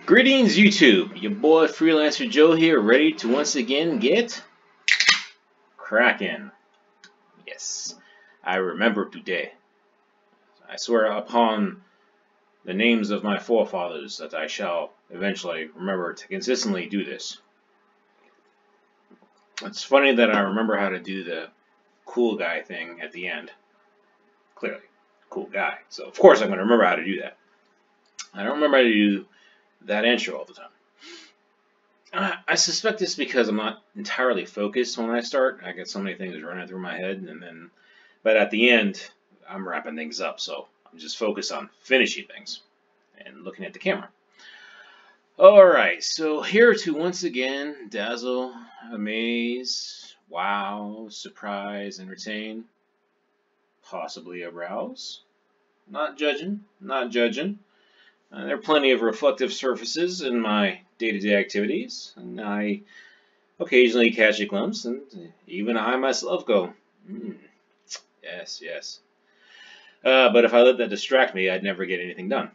Greetings YouTube, your boy Freelancer Joe here, ready to once again get cracking. Yes, I remember today. I swear upon the names of my forefathers that I shall eventually remember to consistently do this. It's funny that I remember how to do the cool guy thing at the end. Clearly, cool guy. So of course I'm going to remember how to do that. I don't remember how to do that intro all the time. I suspect it's because I'm not entirely focused when I start. I get so many things running through my head, but at the end, I'm wrapping things up, so I'm just focused on finishing things and looking at the camera. Alright, so here to once again dazzle, amaze, wow, surprise, entertain, possibly arouse. Not judging, not judging. There are plenty of reflective surfaces in my day-to-day activities, and I occasionally catch a glimpse, and even I myself go, yes, yes. But if I let that distract me, I'd never get anything done.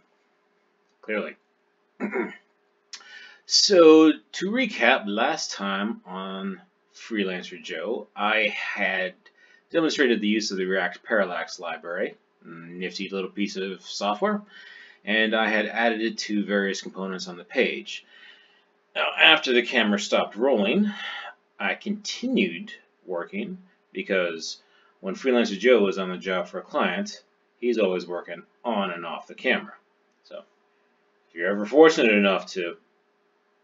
Clearly. So, to recap, last time on Freelancer Joe, I had demonstrated the use of the React Parallax library, nifty little piece of software, and I had added it to various components on the page. Now, after the camera stopped rolling, I continued working because when Freelancer Joe is on the job for a client, he's always working on and off the camera. So, if you're ever fortunate enough to,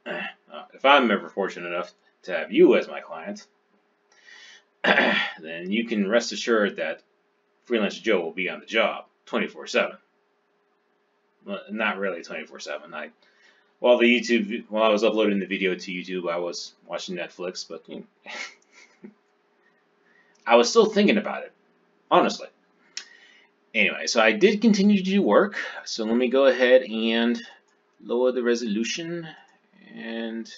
if I'm ever fortunate enough to have you as my client, then you can rest assured that Freelancer Joe will be on the job 24/7. Well, not really 24/7. While I was uploading the video to YouTube, I was watching Netflix, but I was still thinking about it, honestly. Anyway, so I did continue to do work. So let me go ahead and lower the resolution and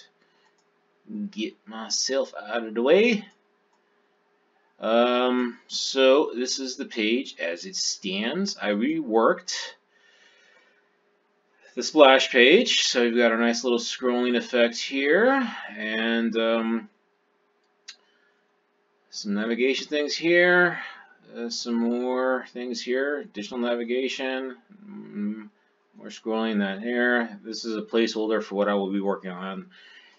get myself out of the way. So this is the page as it stands. I reworked the splash page, so you've got a nice little scrolling effect here, and some navigation things here, some more things here, additional navigation, more scrolling that here. This is a placeholder for what I will be working on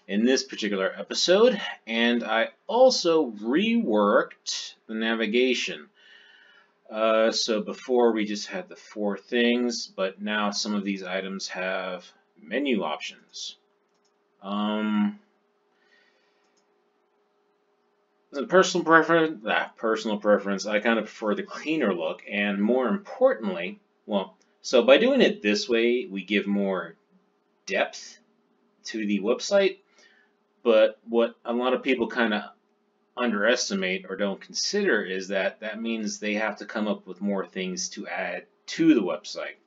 in this particular episode, and I also reworked the navigation. So before we just had the 4 things, but now some of these items have menu options. The personal preference, I kind of prefer the cleaner look, and more importantly, well, so by doing it this way, we give more depth to the website, but what a lot of people kind of underestimate or don't consider is that means they have to come up with more things to add to the website.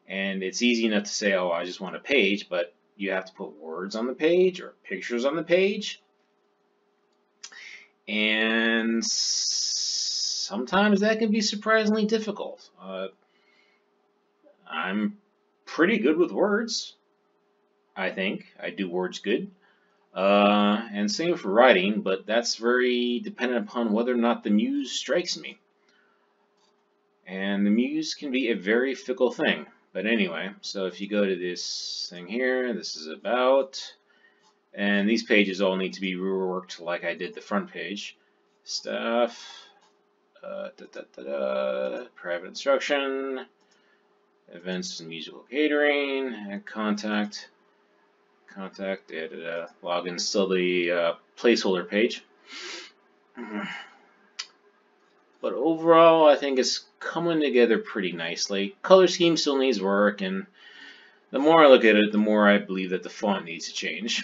And it's easy enough to say, oh, I just want a page, but you have to put words on the page or pictures on the page. And sometimes that can be surprisingly difficult. I'm pretty good with words, I think. I do words good. And same for writing, but that's very dependent upon whether or not the muse strikes me. And the muse can be a very fickle thing. But anyway, so if you go to this thing here, this is about, and these pages all need to be reworked like I did the front page. Stuff, private instruction, events and musical catering, and contact, login, still the placeholder page. But overall, I think it's coming together pretty nicely. Color scheme still needs work, and the more I look at it, the more I believe that the font needs to change.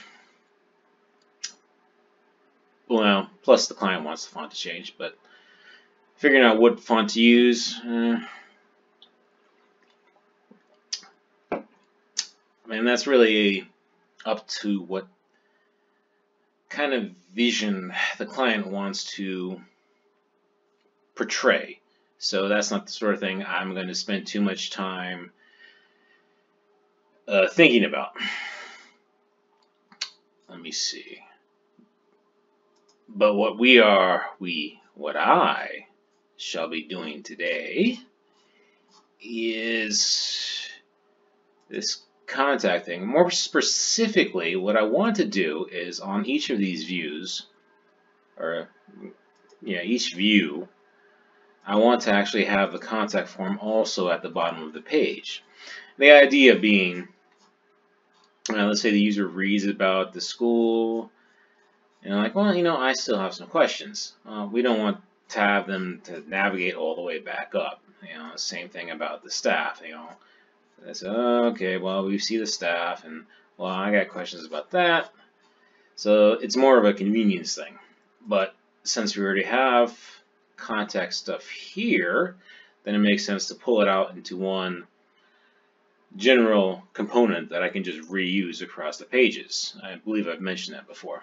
Well, plus the client wants the font to change, but figuring out what font to use, and that's really up to what kind of vision the client wants to portray. So that's not the sort of thing I'm going to spend too much time thinking about. me see. But what I shall be doing today is this contact thing. More specifically, what I want to do is on each of these views, or yeah, each view, I want to actually have the contact form also at the bottom of the page. The idea being, let's say the user reads about the school, and like, well, I still have some questions. We don't want to have them to navigate all the way back up. Same thing about the staff. That's okay. Well, we see the staff, and well, I got questions about that. So it's more of a convenience thing. But since we already have contact stuff here, then it makes sense to pull it out into one general component that I can just reuse across the pages. I believe I've mentioned that before.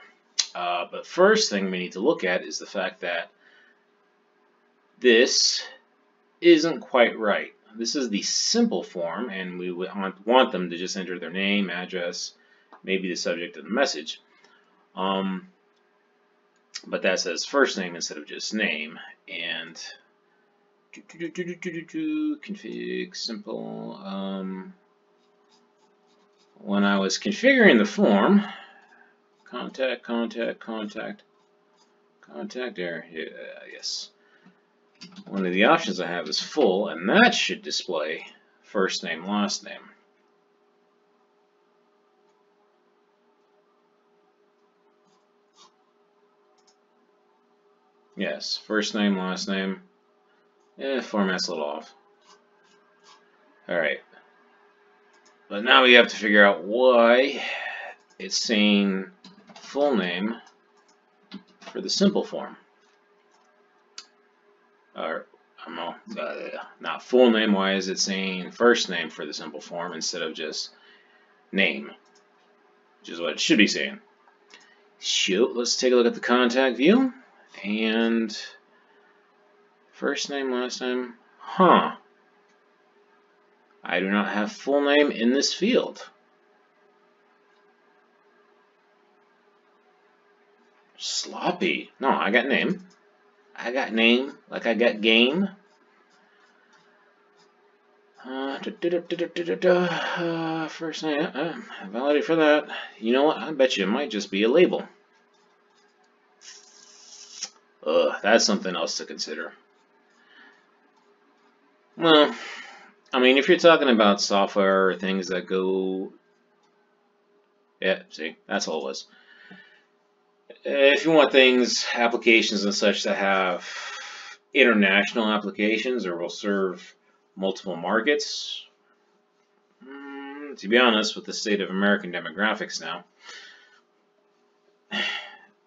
But first thing we need to look at is the fact that this isn't quite right. This is the simple form, and we would want them to just enter their name, address, maybe the subject of the message. But that says first name instead of just name. And config simple. When I was configuring the form, contact there. Yes. One of the options I have is full, and that should display first name, last name. Yes, first name, last name. Format's a little off. Alright. But now we have to figure out why it's saying full name for the simple form. Or, I don't know, not full name. Why is it saying first name for the simple form instead of just name? Which is what it should be saying. So, let's take a look at the contact view. And first name, last name. I do not have full name in this field. Sloppy. No, I got name. I got name like I got game. First name. Validate for that. You know what? I bet you it might just be a label. That's something else to consider. Well, I mean, if you're talking about software or things that go... Yeah, see, that's all it was. If you want things, applications and such that have international applications or will serve multiple markets, to be honest, with the state of American demographics now,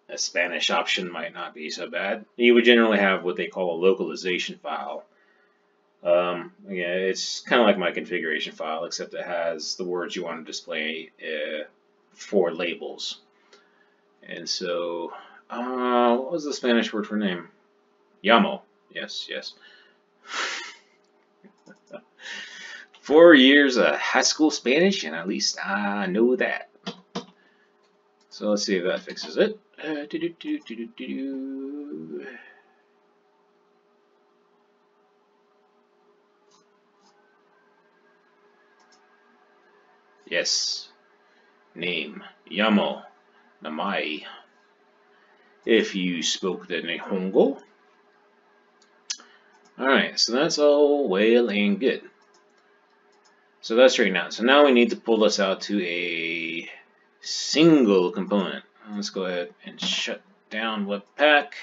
a Spanish option might not be so bad. You would generally have what they call a localization file. Yeah, it's kind of like my configuration file, except it has the words you want to display for labels. And so, what was the Spanish word for name? Llamo. Yes, yes. 4 years of high school Spanish, and at least I know that. So let's see if that fixes it. Yes. Name. Llamo. Namai. If you spoke the Nihongo. Alright, so that's all well and good. So that's right now. So now we need to pull this out to a single component. Let's go ahead and shut down Webpack.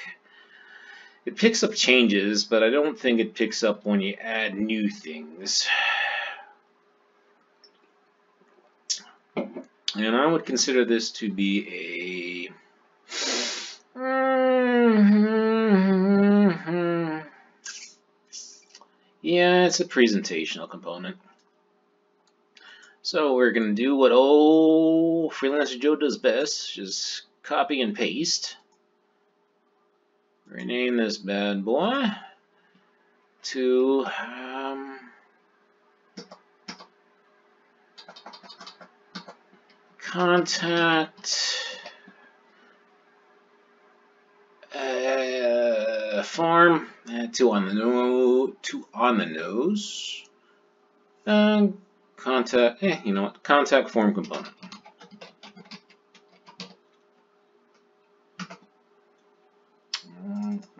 It picks up changes, but I don't think it picks up when you add new things. And I would consider this to be a... Yeah, it's a presentational component. So we're going to do what old Freelancer Joe does best, just copy and paste. Rename this bad boy to contact form, two on the nose, contact. You know what? Contact form component.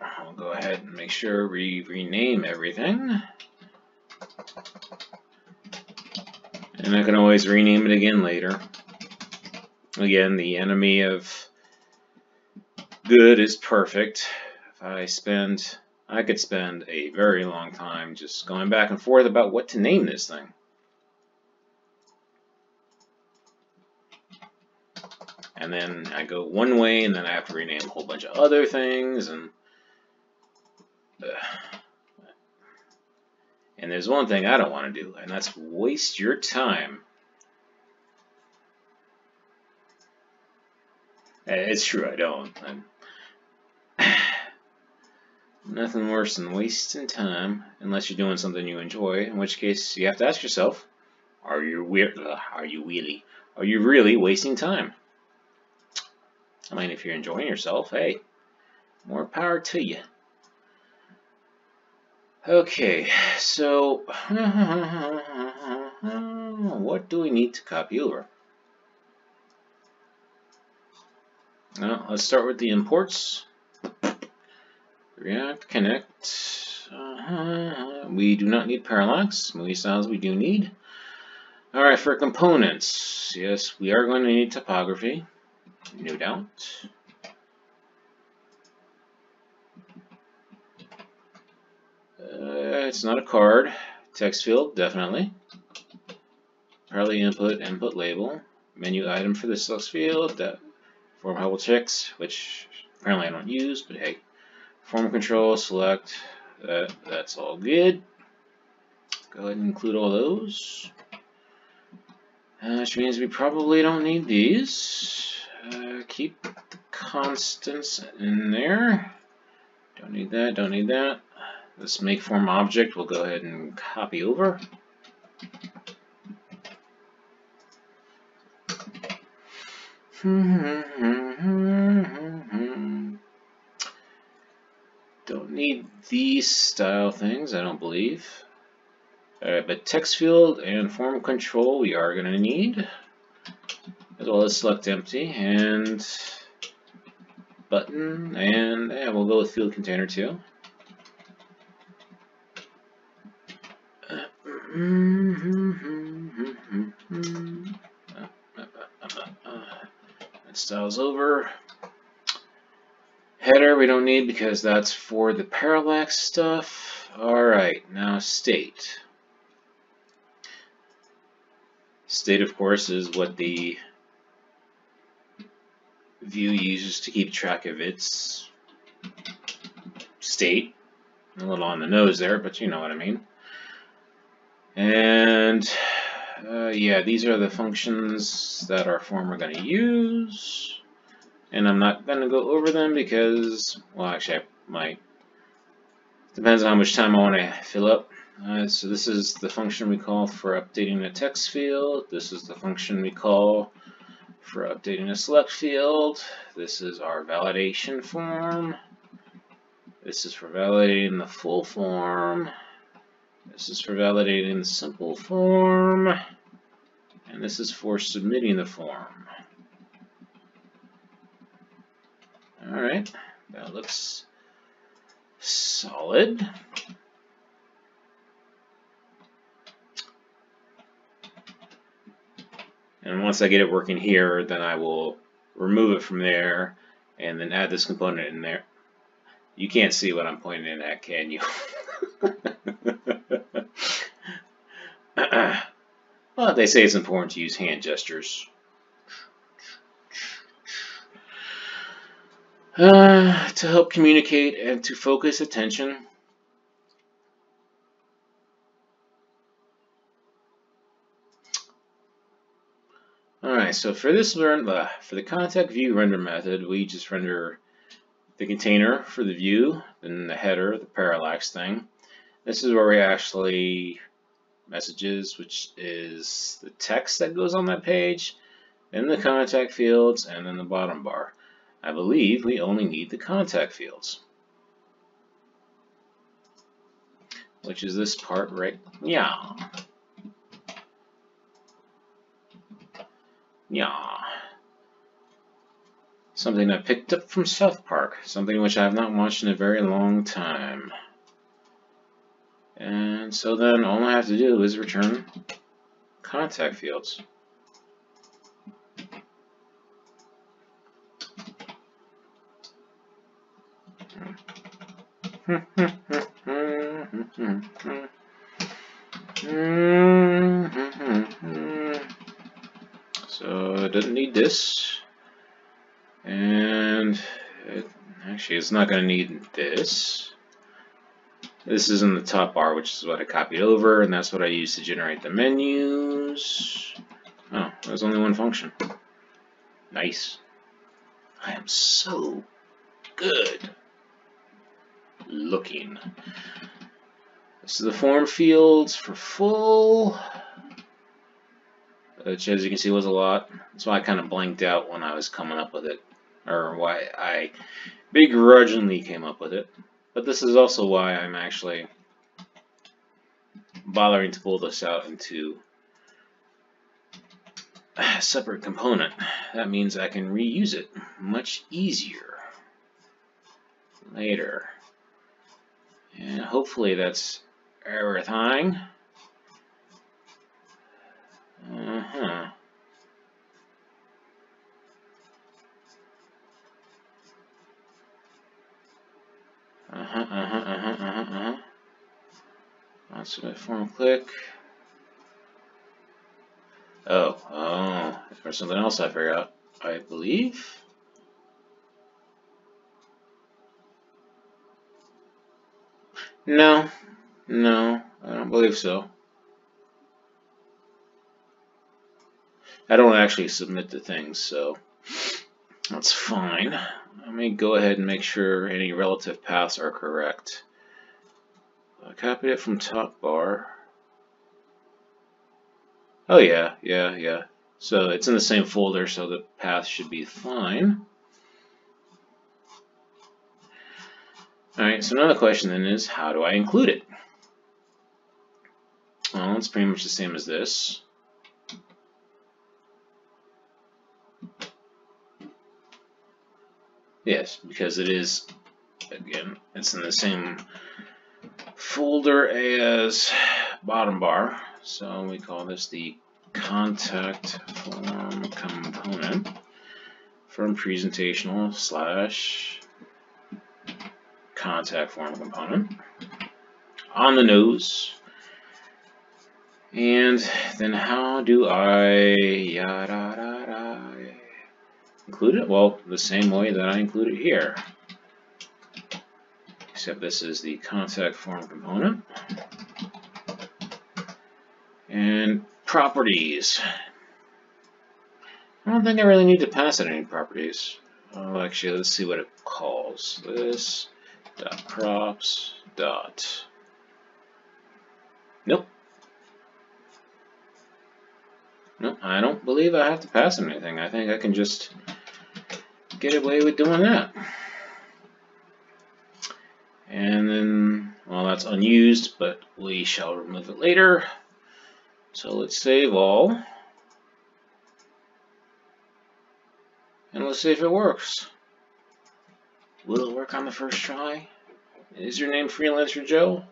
I'll go ahead and make sure we rename everything. And I can always rename it again later. Again, the enemy of good is perfect. If I could spend a very long time just going back and forth about what to name this thing. And then I go one way, and then I have to rename a whole bunch of other things, and there's one thing I don't want to do, and that's waste your time. It's true, I don't. Nothing worse than wasting time, unless you're doing something you enjoy, in which case you have to ask yourself, are you really wasting time? I mean, if you're enjoying yourself, hey, more power to you. Okay, so what do we need to copy over? Well, let's start with the imports. React Connect. We do not need parallax. Movie styles we do need. Alright, for components, yes, we are going to need topography, no doubt. It's not a card. Text field, definitely. Probably input label. Menu item for the select field. That form help checks, which apparently I don't use, but hey. Form control, select. That's all good. Go ahead and include all those. Which means we probably don't need these. Keep the constants in there. Don't need that, don't need that. This make form object we'll go ahead and copy over. Don't need these style things, I don't believe. But text field and form control we are going to need, as well as select empty and button, and we'll go with field container too. That styles over. Header we don't need because that's for the parallax stuff. Alright, now state. State, of course, is what the view uses to keep track of its state. A little on the nose there, but you know what I mean. And yeah, these are the functions that our form are going to use. And I'm not going to go over them because, well, actually I might. Depends on how much time I want to fill up. So this is the function we call for updating the text field. This is the function we call for updating the select field. This is our validation form. This is for validating the full form. This is for validating the simple form. And this is for submitting the form. Alright, that looks solid. And once I get it working here, then I will remove it from there and then add this component in there. You can't see what I'm pointing at, can you? Well, they say it's important to use hand gestures. To help communicate and to focus attention. Alright, so for this for the contact view render method, we just render the container for the view, then the header, the parallax thing. This is where we actually messages, which is the text that goes on that page, then the contact fields, and then the bottom bar. I believe we only need the contact fields. which is this part right. Yeah. Yeah. Something I picked up from South Park, something which I have not watched in a very long time. And so then all I have to do is return contact fields. So it doesn't need this, and it's not going to need this. This is in the top bar, which is what I copied over, and that's what I use to generate the menus. Oh, there's only one function. Nice. I am so good looking. This is the form fields for full, which as you can see was a lot. That's why I kind of blanked out when I was coming up with it, or why I begrudgingly came up with it. But this is also why I'm actually bothering to pull this out into a separate component. That means I can reuse it much easier later. And hopefully that's everything. Submit form click. Oh, there's something else I forgot, I believe. No, I don't believe so. I don't actually submit the things, so that's fine. Let me go ahead and make sure any relative paths are correct. I copied it from top bar. Oh yeah. So it's in the same folder, so the path should be fine. Alright, so another question then is, how do I include it? Well, it's pretty much the same as this. Yes, because it is, again, it's in the same folder as bottom bar. So we call this the contact form component from presentational / contact form component on the nose. And then how do I include it? Well, the same way that I include it here. Except this is the contact form component. And properties. I don't think I really need to pass it any properties. Oh, actually, let's see what it calls. This dot props dot. Nope. Nope, I don't believe I have to pass them anything. I think I can just get away with doing that. And then, well, that's unused, but we shall remove it later. So let's save all. And let's see if it works. Will it work on the first try? Is your name Freelancer Joe?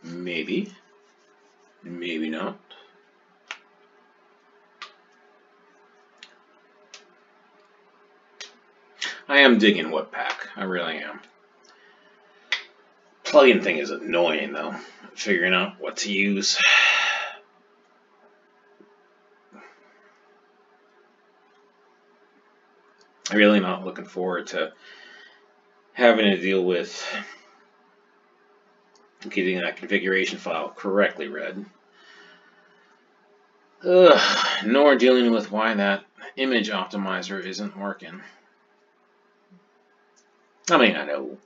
Maybe. Maybe not. I am digging Webpack. I really am. Plugin thing is annoying though. Figuring out what to use. I'm really not looking forward to having to deal with getting that configuration file correctly read. Nor dealing with why that image optimizer isn't working. I mean, I know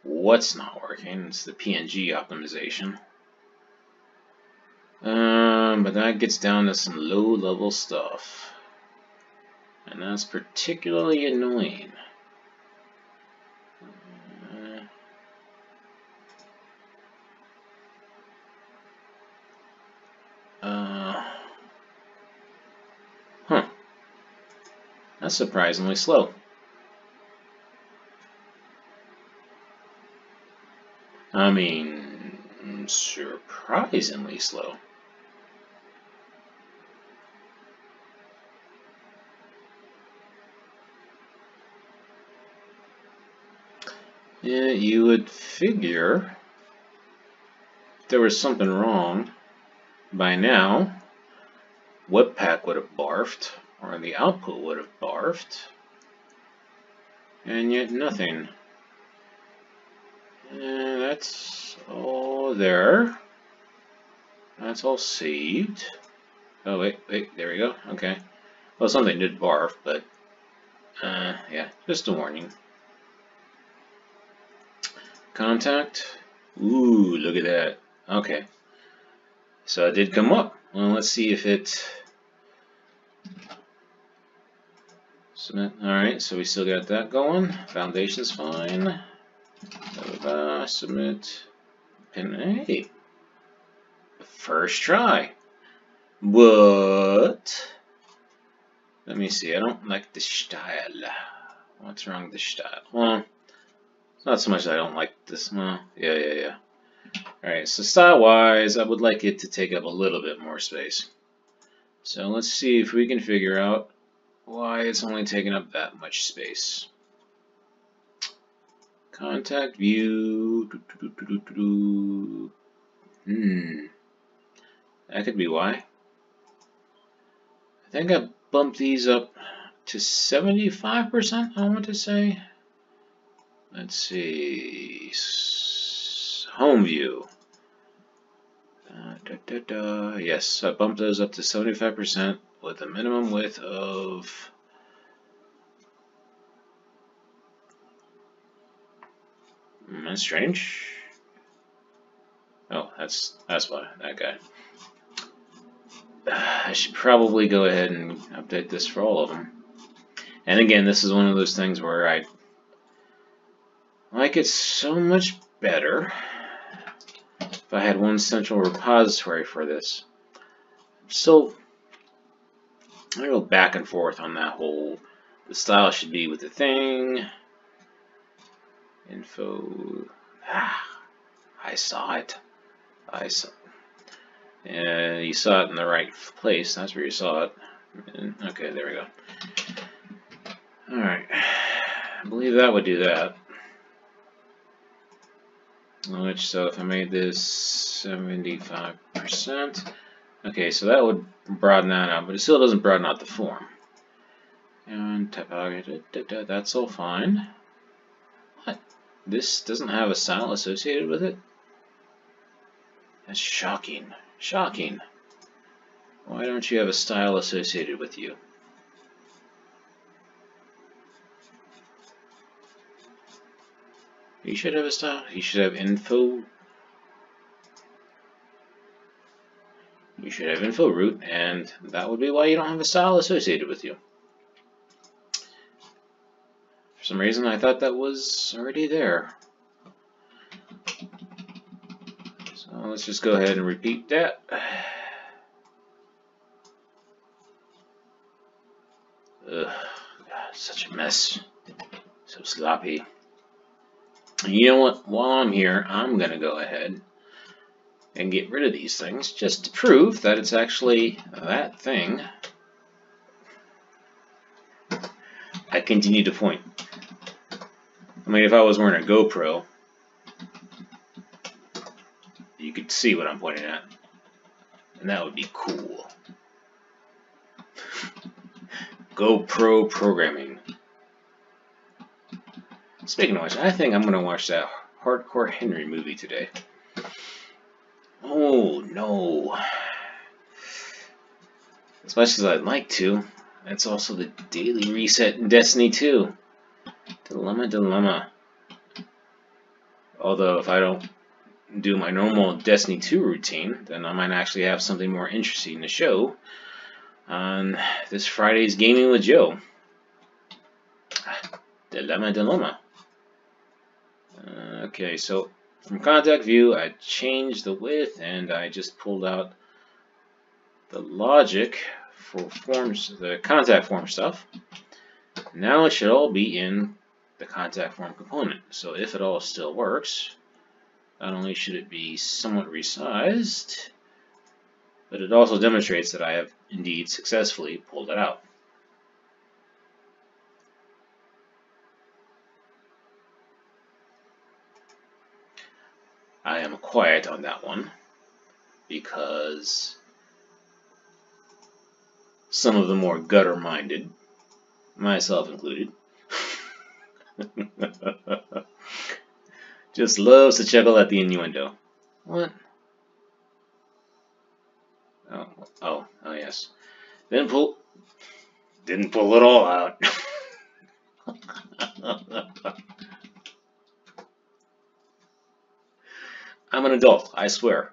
what's not working. It's the PNG optimization. But that gets down to some low-level stuff. And that's particularly annoying. Huh. That's surprisingly slow. I mean, surprisingly slow. Yeah, you would figure if there was something wrong by now, Webpack would have barfed, or the output would have barfed, and yet nothing. That's all there. That's all saved. Oh, wait, there we go. Okay. Well, something did barf, but, yeah, just a warning. Contact. Ooh, look at that. Okay. So it did come up. Well, let's see if it... Submit. Alright, so we still got that going. Foundation's fine. Submit. And hey, first try. But let me see. I don't like the style. What's wrong with the style? Well, it's not so much that I don't like this. Well, yeah. Alright, so style-wise, I would like it to take up a little bit more space. So let's see if we can figure out why it's only taking up that much space. Contact view. That could be why. I think I bumped these up to 75%, I want to say. Let's see. Home view. Yes, I bumped those up to 75% with a minimum width of... That's strange. Oh, that's why, that guy. I should probably go ahead and update this for all of them. And again, this is one of those things where I like it so much better if I had one central repository for this. So I go back and forth on that whole, the style should be with the thing, info, I saw it. And you saw it in the right place, that's where you saw it. And, okay, there we go. Alright, I believe that would do that. Which, so if I made this 75%, okay, so that would broaden that out, but it still doesn't broaden out the form. And typography, that's all fine. What? This doesn't have a style associated with it? That's shocking. Shocking. Why don't you have a style associated with you? You should have a style. You should have info. You should have info root, and that would be why you don't have a style associated with you. For some reason, I thought that was already there. So let's just go ahead and repeat that. Ugh, God, such a mess. So sloppy. And you know what? While I'm here, I'm going to go ahead and get rid of these things just to prove that it's actually that thing. I continue to point. I mean, if I was wearing a GoPro, you could see what I'm pointing at. And that would be cool. GoPro programming. Speaking of which, I think I'm going to watch that Hardcore Henry movie today. Oh, no. As much as I'd like to, that's also the daily reset in Destiny 2. Dilemma. Although, if I don't do my normal Destiny 2 routine, then I might actually have something more interesting to show on this Friday's Gaming with Joe. Dilemma. Okay, so from contact view, I changed the width and I just pulled out the logic for forms, the contact form stuff. Now it should all be in the contact form component. So if it all still works, not only should it be somewhat resized, but it also demonstrates that I have indeed successfully pulled it out. I am quiet on that one because some of the more gutter-minded, myself included, just loves to chuckle at the innuendo. What? Oh yes. Didn't pull it all out. I'm an adult, I swear.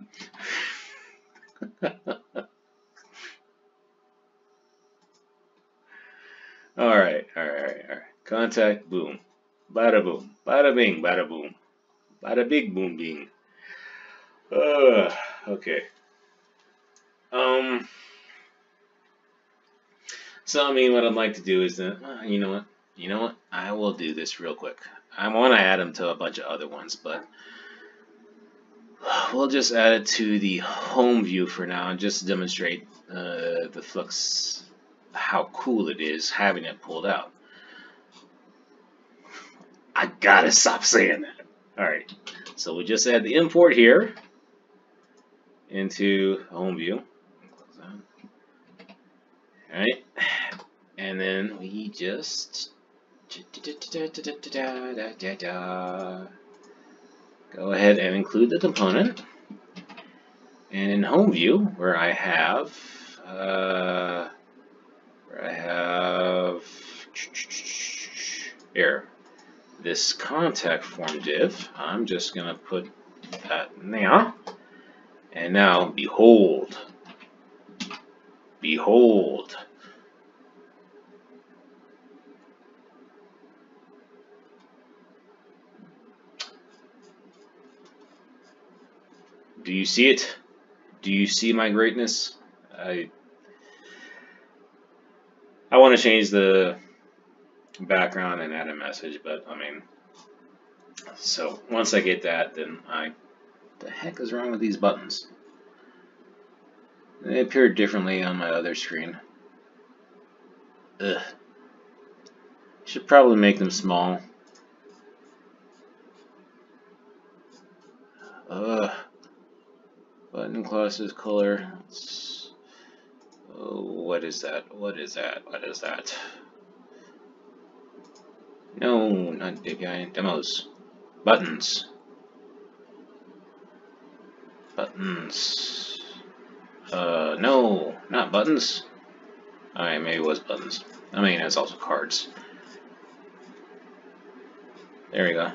Alright. Contact, boom. Bada boom. Bada bing, bada boom. Bada big boom bing. Okay. So I mean, what I'd like to do is that, you know what? I will do this real quick. I want to add them to a bunch of other ones, but we'll just add it to the home view for now, and just to demonstrate the Flux, how cool it is having it pulled out. I gotta stop saying that. Alright, so we just add the import here into home view. Alright, and then we just go ahead and include the component. And in home view, where I have here this contact form div, I'm just gonna put that in there. And now, behold. Do you see it? Do you see my greatness? I want to change the background and add a message, but I mean, so once I get that, then the heck is wrong with these buttons? They appear differently on my other screen. Ugh. Should probably make them small. Button classes color. Oh, what is that? What is that? No, not API. Demos. Buttons. No, not buttons. Alright, maybe it was buttons. I mean, it's also cards. There we go.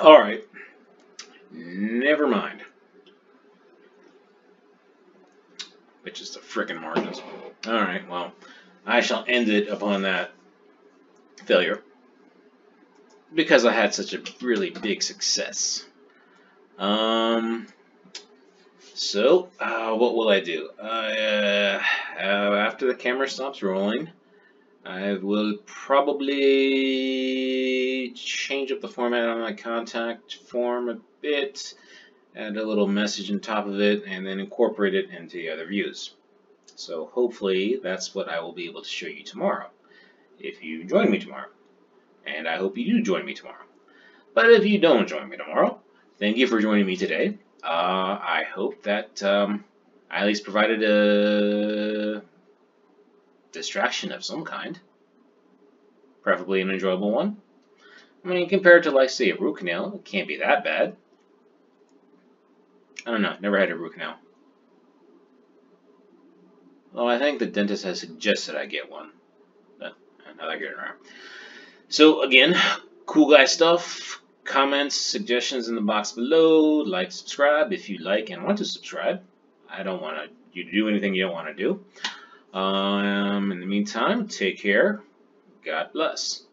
Alright. Never mind. Which is the frickin' margins. Alright, well, I shall end it upon that failure. Because I had such a really big success. So, what will I do? After the camera stops rolling, I will probably change up the format on my contact form a bit, add a little message on top of it, and then incorporate it into the other views. So hopefully that's what I will be able to show you tomorrow, if you join me tomorrow. And I hope you do join me tomorrow. But if you don't join me tomorrow, thank you for joining me today. I hope that I at least provided a distraction of some kind. Preferably an enjoyable one. I mean, compared to, like, say, a root canal, it can't be that bad. I don't know, never had a root canal. Well, I think the dentist has suggested I get one. Another good around. So again, cool guy stuff. Comments, suggestions in the box below. Like, subscribe if you like and want to subscribe. I don't want you to do anything you don't want to do. In the meantime, take care. God bless.